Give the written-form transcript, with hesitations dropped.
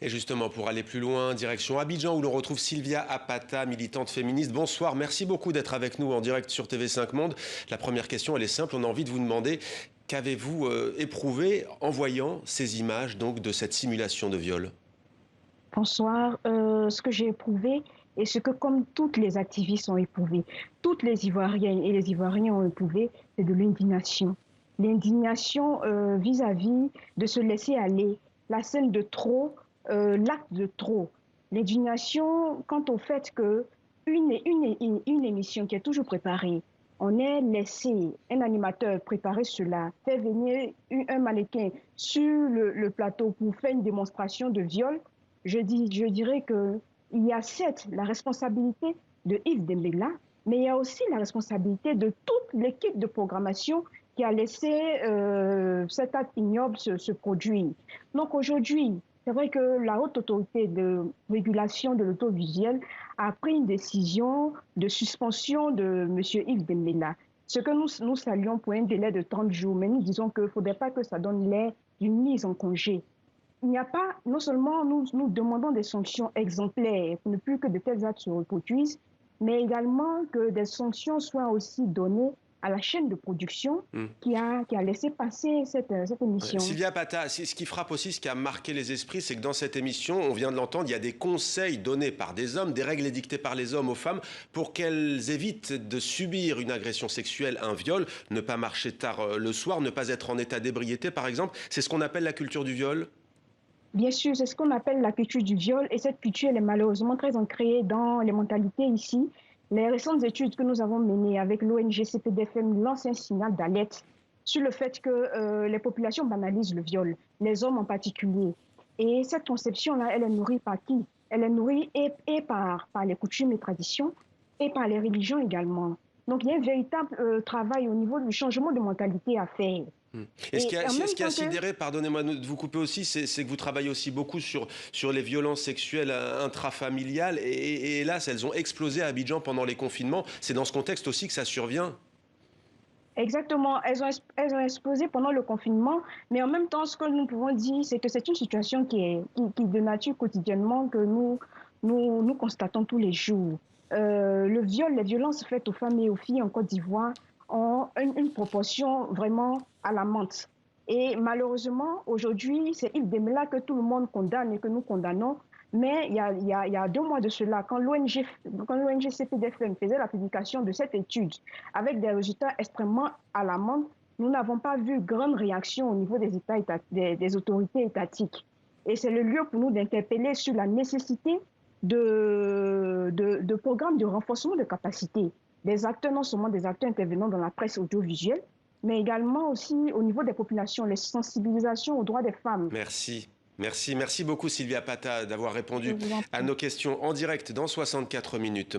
Et justement, pour aller plus loin, direction Abidjan, où l'on retrouve Sylvia Apata, militante féministe. Bonsoir, merci beaucoup d'être avec nous en direct sur TV5 Monde. La première question, elle est simple, on a envie de vous demander, qu'avez-vous éprouvé en voyant ces images donc, de cette simulation de viol? Bonsoir. Ce que j'ai éprouvé et ce que, comme toutes les activistes ont éprouvé, toutes les Ivoiriennes et les Ivoiriens ont éprouvé, c'est de l'indignation. L'indignation vis-à-vis de se laisser aller, la scène de trop, l'acte de trop. L'indignation quant au fait que une émission qui est toujours préparée, on est laissé un animateur préparer cela, faire venir un mannequin sur le plateau pour faire une démonstration de viol. Je dirais qu'il y a certes la responsabilité de Yves Dembélé, mais il y a aussi la responsabilité de toute l'équipe de programmation qui a laissé cet acte ignoble se produire. Donc aujourd'hui, c'est vrai que la haute autorité de régulation de l'audiovisuel a pris une décision de suspension de M. Yves Dembélé. Ce que nous saluons pour un délai de 30 jours, mais nous disons qu'il ne faudrait pas que ça donne l'air d'une mise en congé. Il n'y a pas, non seulement nous demandons des sanctions exemplaires pour ne plus que de tels actes se reproduisent, mais également que des sanctions soient aussi données à la chaîne de production qui a laissé passer cette émission. Sylvia Pata, ce qui frappe aussi, ce qui a marqué les esprits, c'est que dans cette émission, on vient de l'entendre, il y a des conseils donnés par des hommes, des règles édictées par les hommes aux femmes pour qu'elles évitent de subir une agression sexuelle, un viol, ne pas marcher tard le soir, ne pas être en état d'ébriété par exemple. C'est ce qu'on appelle la culture du viol. Bien sûr, c'est ce qu'on appelle la culture du viol et cette culture elle est malheureusement très ancrée dans les mentalités ici. Les récentes études que nous avons menées avec l'ONG CPDFM lancent un signal d'alerte sur le fait que les populations banalisent le viol, les hommes en particulier. Et cette conception-là, elle est nourrie par qui? Elle est nourrie et par les coutumes et traditions et par les religions également. Donc il y a un véritable travail au niveau du changement de mentalité à faire. Et Et en ce même qui a temps que sidéré, pardonnez-moi de vous couper aussi, c'est que vous travaillez aussi beaucoup sur les violences sexuelles intrafamiliales. Et hélas, elles ont explosé à Abidjan pendant les confinements. C'est dans ce contexte aussi que ça survient. Exactement, elles ont explosé pendant le confinement, mais en même temps, ce que nous pouvons dire, c'est que c'est une situation qui de nature quotidiennement que nous constatons tous les jours. Le viol, les violences faites aux femmes et aux filles en Côte d'Ivoire ont une proportion vraiment alarmante. Et malheureusement, aujourd'hui, c'est Yves Demela que tout le monde condamne et que nous condamnons. Mais il y a 2 mois de cela, quand l'ONG CPDFM faisait la publication de cette étude avec des résultats extrêmement alarmants, nous n'avons pas vu grande réaction au niveau des autorités étatiques. Et c'est le lieu pour nous d'interpeller sur la nécessité de programmes de renforcement de capacité des acteurs, non seulement des acteurs intervenant dans la presse audiovisuelle, mais également aussi au niveau des populations, les sensibilisations aux droits des femmes. Merci. Merci beaucoup Sylvia Pata d'avoir Je répondu vous en à prie. nos questions en direct dans 64 minutes.